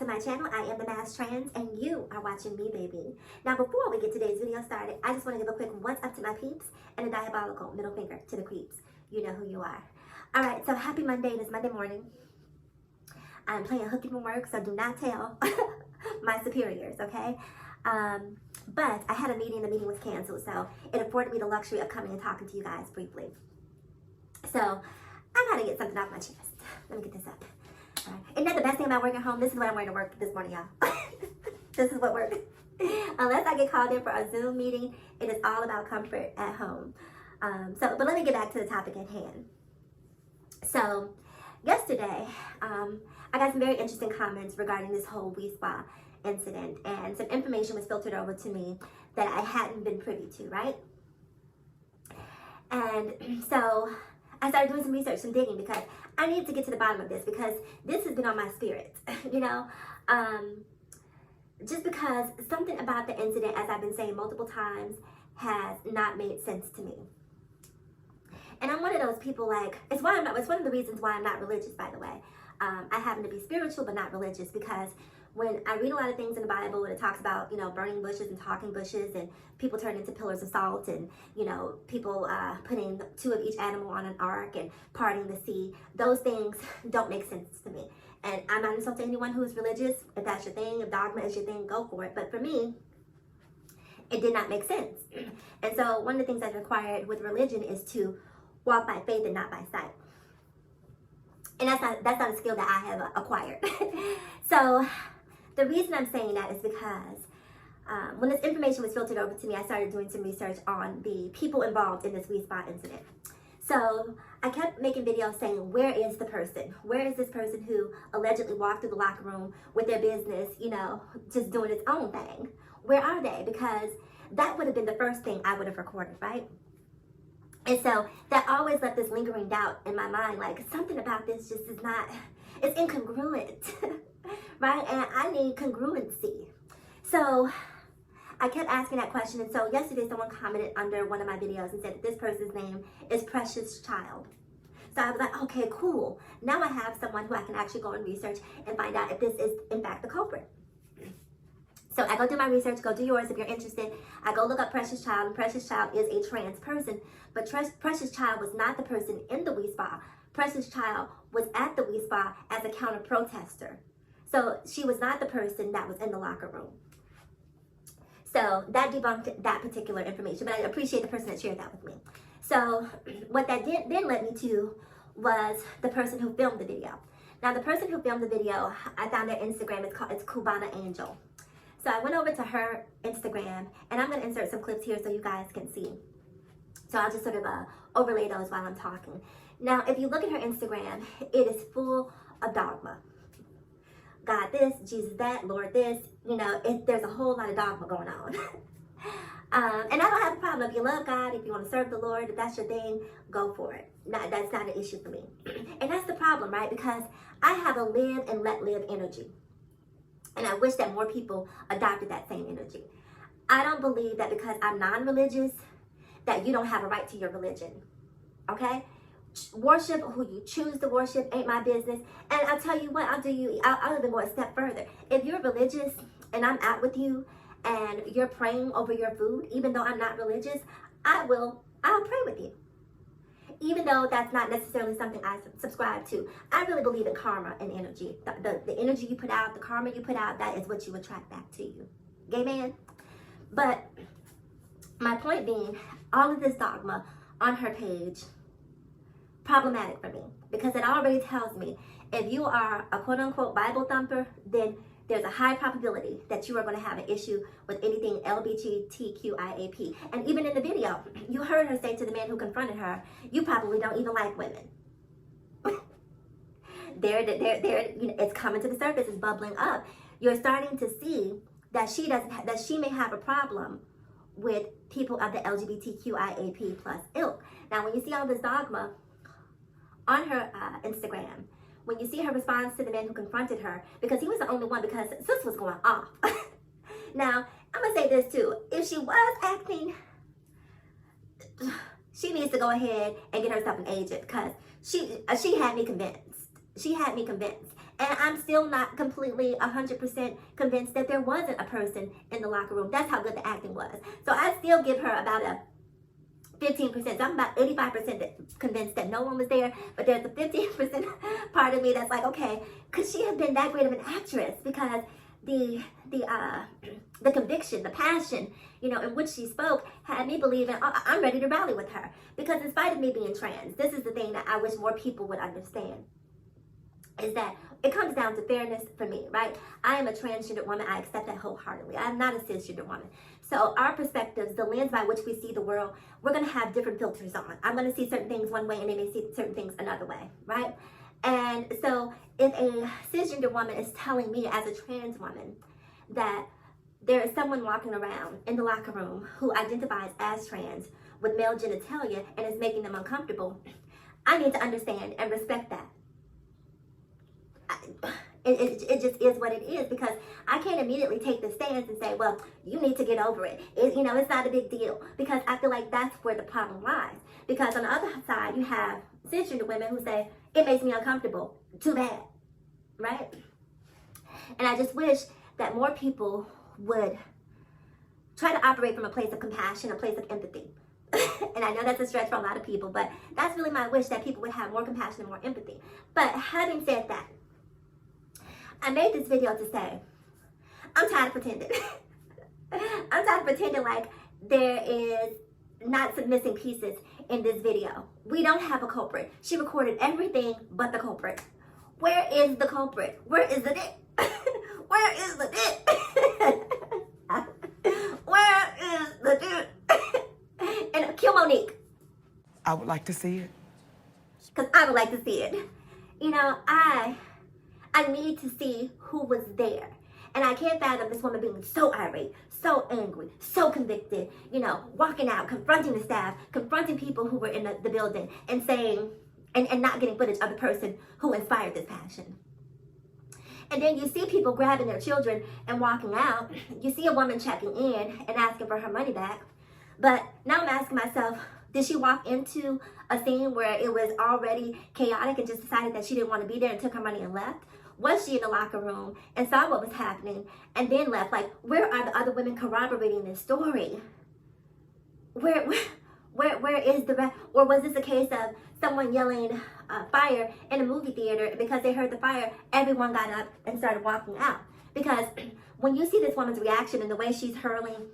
my channel. I am the Mass Trans, and you are watching me, baby. Now, before we get today's video started, I just want to give a quick what's up to my peeps and a diabolical middle finger to the creeps. You know who you are. All right, so happy Monday. It is Monday morning. I'm playing hooky from work, so do not tell my superiors, okay? But I had a meeting. The meeting was canceled, so it afforded me the luxury of coming and talking to you guys briefly. So I gotta get something off my chest. Let me get this up. All right. Isn't that the best thing about working at home? This is what I'm wearing to work this morning, y'all. This is what works. Unless I get called in for a Zoom meeting, it is all about comfort at home. But let me get back to the topic at hand. So yesterday, I got some very interesting comments regarding this whole We Spa incident, and some information was filtered over to me that I hadn't been privy to, right? And so I started doing some research, some digging, because I needed to get to the bottom of this, because this has been on my spirit, you know? Just because something about the incident, as I've been saying multiple times, has not made sense to me. And I'm one of those people, like, it's one of the reasons why I'm not religious, by the way. I happen to be spiritual, but not religious, because when I read a lot of things in the Bible, and it talks about, you know, burning bushes and talking bushes, and people turn into pillars of salt, and, you know, people putting 2 of each animal on an ark and parting the sea, those things don't make sense to me. And I'm not insulting anyone who is religious. If that's your thing, if dogma is your thing, go for it. But for me, it did not make sense. And so one of the things that's required with religion is to walk by faith and not by sight. And that's not a skill that I have acquired. So the reason I'm saying that is because when this information was filtered over to me, I started doing some research on the people involved in this We Spa incident. So I kept making videos saying, where is the person? Where is this person who allegedly walked through the locker room with their business, you know, just doing its own thing? Where are they? Because that would have been the first thing I would have recorded, right? And so that always left this lingering doubt in my mind, like something about this just is not, it's incongruent, right? And I need congruency. So I kept asking that question. And so yesterday someone commented under one of my videos and said that this person's name is Precious Child. So I was like, okay, cool. Now I have someone who I can actually go and research and find out if this is in fact the culprit. So I go do my research, go do yours if you're interested. I go look up Precious Child, and Precious Child is a trans person, but Precious Child was not the person in the We Spa. Precious Child was at the We Spa as a counter protester. So she was not the person that was in the locker room. So that debunked that particular information, but I appreciate the person that shared that with me. So what that then led me to was the person who filmed the video. Now the person who filmed the video, I found their Instagram, it's Cubanaangel. So I went over to her Instagram, and I'm going to insert some clips here so you guys can see. So I'll just sort of overlay those while I'm talking. Now, if you look at her Instagram, it is full of dogma. God this, Jesus that, Lord this, you know, there's a whole lot of dogma going on. And I don't have a problem. If you love God, if you want to serve the Lord, if that's your thing, go for it. That's not an issue for me. And that's the problem, right? Because I have a live and let live energy. And I wish that more people adopted that same energy. I don't believe that because I'm non-religious, that you don't have a right to your religion, okay? Worship who you choose to worship, ain't my business. And I'll tell you what, I'll even go a step further. If you're religious and I'm out with you and you're praying over your food, even though I'm not religious, I'll pray with you. Even though that's not necessarily something I subscribe to. I really believe in karma and energy. The energy you put out, the karma you put out, that is what you attract back to you. Gay man? But my point being, all of this dogma on her page, problematic for me. Because it already tells me, if you are a quote-unquote Bible thumper, then there's a high probability that you are going to have an issue with anything LGBTQIAP. And even in the video, you heard her say to the man who confronted her, you probably don't even like women. You know, it's coming to the surface, it's bubbling up. You're starting to see that she may have a problem with people of the LGBTQIAP plus ilk. Now, when you see all this dogma on her Instagram, when you see her response to the man who confronted her, because he was the only one, because sis was going off. Now, I'm going to say this too. If she was acting, she needs to go ahead and get herself an agent, because she had me convinced. She had me convinced. And I'm still not completely 100% convinced that there wasn't a person in the locker room. That's how good the acting was. So I still give her about a 15%. So I'm about 85% convinced that no one was there, but there's a 15% part of me that's like, okay, could she have been that great of an actress? Because the conviction, the passion, in which she spoke had me believing, oh, I'm ready to rally with her. Because in spite of me being trans, this is the thing that I wish more people would understand, is that it comes down to fairness for me, right? I am a transgender woman. I accept that wholeheartedly. I'm not a cisgender woman. So our perspectives, the lens by which we see the world, we're going to have different filters on. I'm going to see certain things one way and they may see certain things another way, right? And so if a cisgender woman is telling me as a trans woman that there is someone walking around in the locker room who identifies as trans with male genitalia and is making them uncomfortable, I need to understand and respect that. It just is what it is, because I can't immediately take the stance and say, well, you need to get over it. It's not a big deal, because I feel like that's where the problem lies. Because on the other side, you have cisgender women who say, it makes me uncomfortable. Too bad, right? And I just wish that more people would try to operate from a place of compassion, a place of empathy. And I know that's a stretch for a lot of people, but that's really my wish, that people would have more compassion and more empathy. But having said that, I made this video to say, I'm tired of pretending. I'm tired of pretending like there is not some missing pieces in this video. We don't have a culprit. She recorded everything but the culprit. Where is the culprit? Where is the dick? Where is the dick? Where is the dick? And cue Monique. I would like to see it. Because I would like to see it. I need to see who was there. And I can't fathom this woman being so irate, so angry, so convicted, walking out, confronting the staff, confronting people who were in the building, and saying, and not getting footage of the person who inspired this passion. And then you see people grabbing their children and walking out. You see a woman checking in and asking for her money back. But now I'm asking myself, did she walk into a scene where it was already chaotic and just decided that she didn't want to be there and took her money and left? Was she in the locker room and saw what was happening and then left? Like, where are the other women corroborating this story? Where is the rest? Or was this a case of someone yelling fire in a movie theater, because they heard the fire, everyone got up and started walking out? Because when you see this woman's reaction and the way she's hurling,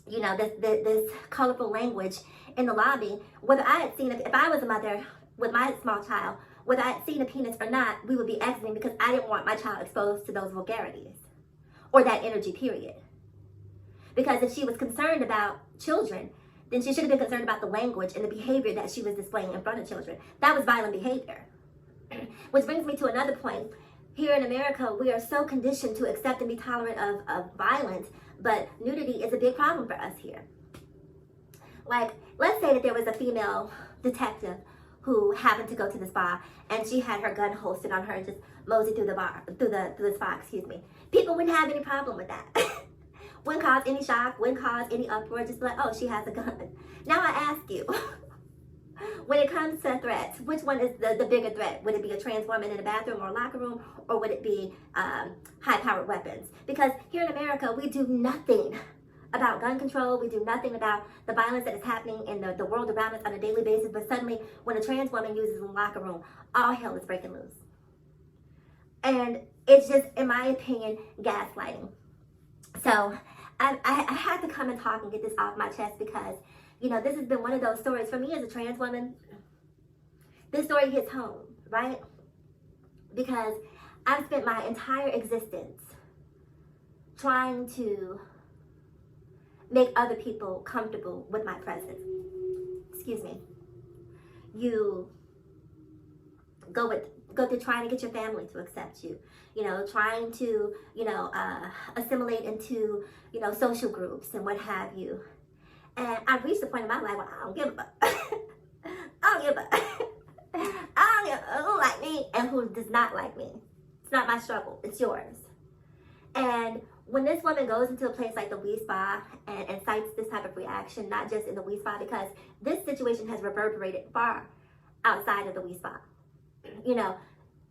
this colorful language in the lobby, whether I had seen it, if I was a mother with my small child, whether I had seen a penis or not, we would be exiting, because I didn't want my child exposed to those vulgarities or that energy, period. Because if she was concerned about children, then she should have been concerned about the language and the behavior that she was displaying in front of children. That was violent behavior. Which brings me to another point. Here in America, we are so conditioned to accept and be tolerant of violence, but nudity is a big problem for us here. Like, let's say that there was a female detective who happened to go to the spa, and she had her gun holstered on her and just moseyed through the spa, People wouldn't have any problem with that. Wouldn't cause any shock, wouldn't cause any uproar, just be like, oh, she has a gun. Now I ask you, when it comes to threats, which one is the bigger threat? Would it be a trans woman in a bathroom or a locker room, or would it be high-powered weapons? Because here in America, we do nothing about gun control. We do nothing about the violence that is happening in the world around us on a daily basis. But suddenly, when a trans woman uses a locker room, all hell is breaking loose. And it's just, in my opinion, gaslighting. So I had to come and talk and get this off my chest, because, this has been one of those stories. For me as a trans woman, this story hits home, right? Because I've spent my entire existence trying to make other people comfortable with my presence. Excuse me. You go through trying to get your family to accept you, trying to, assimilate into, social groups and what have you. And I've reached the point in my life where I don't give a fuck. I don't give a fuck. I don't give a who like me and who does not like me. It's not my struggle, it's yours. And when this woman goes into a place like the Wee Spa and cites this type of reaction, not just in the Wee Spa, because this situation has reverberated far outside of the Wee Spa.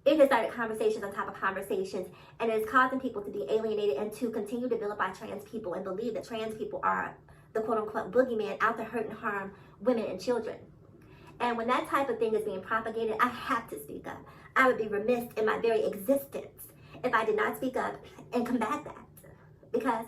it has started conversations on top of conversations, and it is causing people to be alienated and to continue to vilify trans people and believe that trans people are the quote-unquote boogeyman out to hurt and harm women and children. And when that type of thing is being propagated, I have to speak up. I would be remiss in my very existence if I did not speak up and combat that. Because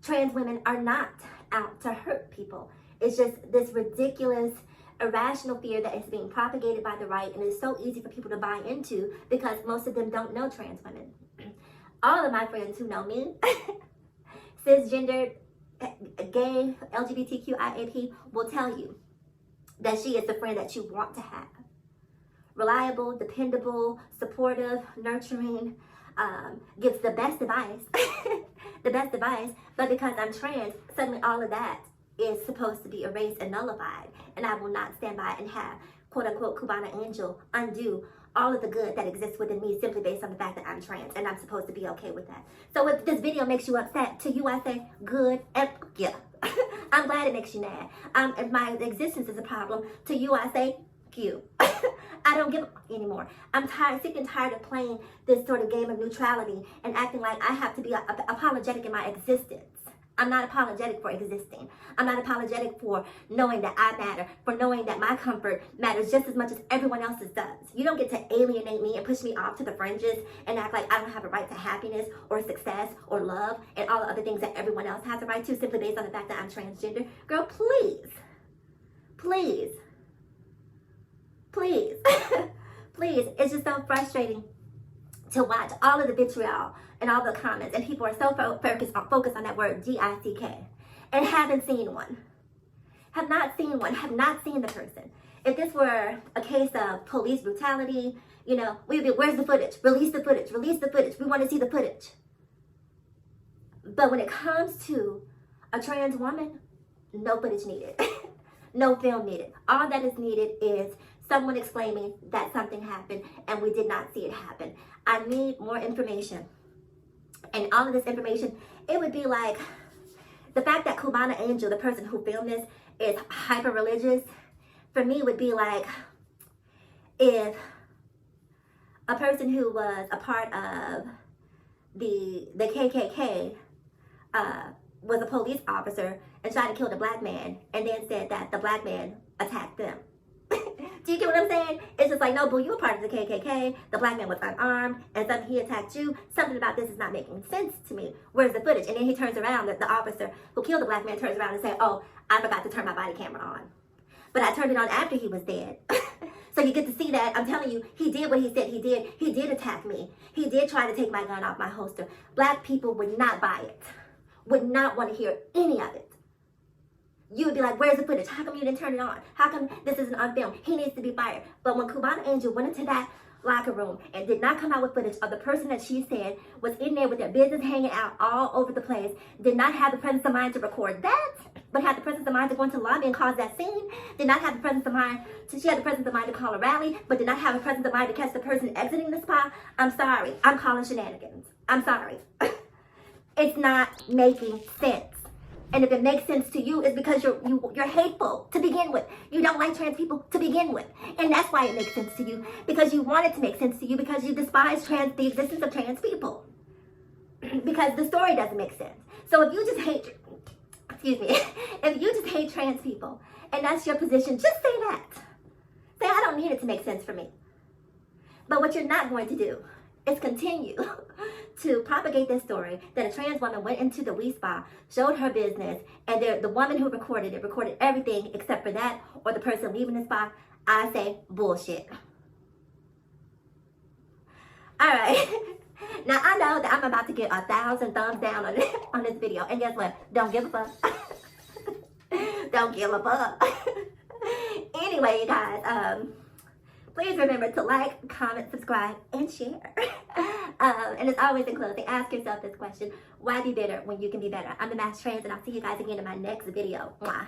trans women are not out to hurt people. It's just this ridiculous, irrational fear that is being propagated by the right, and it's so easy for people to buy into because most of them don't know trans women. All of my friends who know me, cisgendered, gay, LGBTQIAP, will tell you that she is the friend that you want to have. Reliable, dependable, supportive, nurturing, gives the best advice, but because I'm trans, suddenly all of that is supposed to be erased and nullified, and I will not stand by and have quote-unquote Cubanaangel undo all of the good that exists within me simply based on the fact that I'm trans, and I'm supposed to be okay with that. So if this video makes you upset, to you I say, good, and yeah. I'm glad it makes you mad. If my existence is a problem, to you I say, you. I don't give a fuck anymore. I'm sick and tired of playing this sort of game of neutrality and acting like I have to be apologetic in my existence. I'm not apologetic for existing. I'm not apologetic for knowing that I matter, for knowing that my comfort matters just as much as everyone else's does. You don't get to alienate me and push me off to the fringes and act like I don't have a right to happiness or success or love and all the other things that everyone else has a right to simply based on the fact that I'm transgender. Girl, please, please, please, please. It's just so frustrating to watch all of the vitriol and all the comments, and people are so focused on that word G-I-C-K and haven't seen one. Have not seen one, have not seen the person. If this were a case of police brutality, you know, we'd be, where's the footage? Release the footage, release the footage. We want to see the footage. But when it comes to a trans woman, no footage needed. No film needed. All that is needed is someone exclaiming that something happened and we did not see it happen. I need more information. And all of this information, it would be like the fact that Cubanaangel, the person who filmed this, is hyper religious. For me, would be like if a person who was a part of the KKK was a police officer and tried to kill the black man, and then said that the black man attacked them. Do you get what I'm saying? It's just like, no, boo, you were part of the KKK. The black man was unarmed, and suddenly he attacked you. Something about this is not making sense to me. Where's the footage? And then he turns around, the officer who killed the black man turns around and says, oh, I forgot to turn my body camera on. But I turned it on after he was dead. So you get to see that. I'm telling you, he did what he said he did. He did attack me. He did try to take my gun off my holster. Black people would not buy it. Would not want to hear any of it. You would be like, where's the footage? How come you didn't turn it on? How come this isn't on film? He needs to be fired. But when Cubanaangel went into that locker room and did not come out with footage of the person that she said was in there with their business hanging out all over the place, did not have the presence of mind to record that, but had the presence of mind to go into the lobby and cause that scene, did not have the presence of mind she had the presence of mind to call a rally, but did not have the presence of mind to catch the person exiting the spot. I'm sorry. I'm calling shenanigans. I'm sorry. It's not making sense. And if it makes sense to you, it's because you're hateful to begin with. You don't like trans people to begin with. And that's why it makes sense to you. Because you want it to make sense to you, because you despise the existence of trans people. Because the story doesn't make sense. So if you just hate, if you just hate trans people, and that's your position, just say that. Say, I don't need it to make sense for me. But what you're not going to do is continue to propagate this story that a trans woman went into the Wee Spa, showed her business, and the woman who recorded it recorded everything except for that or the person leaving the spa. I say bullshit. All right. Now I know that I'm about to get 1,000 thumbs down on this video, and guess what? Don't give a fuck. Don't give a fuck. Anyway, you guys, please remember to like, comment, subscribe, and share. And as always in closing, ask yourself this question: why be bitter when you can be better? I'm the Masked Trans, and I'll see you guys again in my next video. Mwah.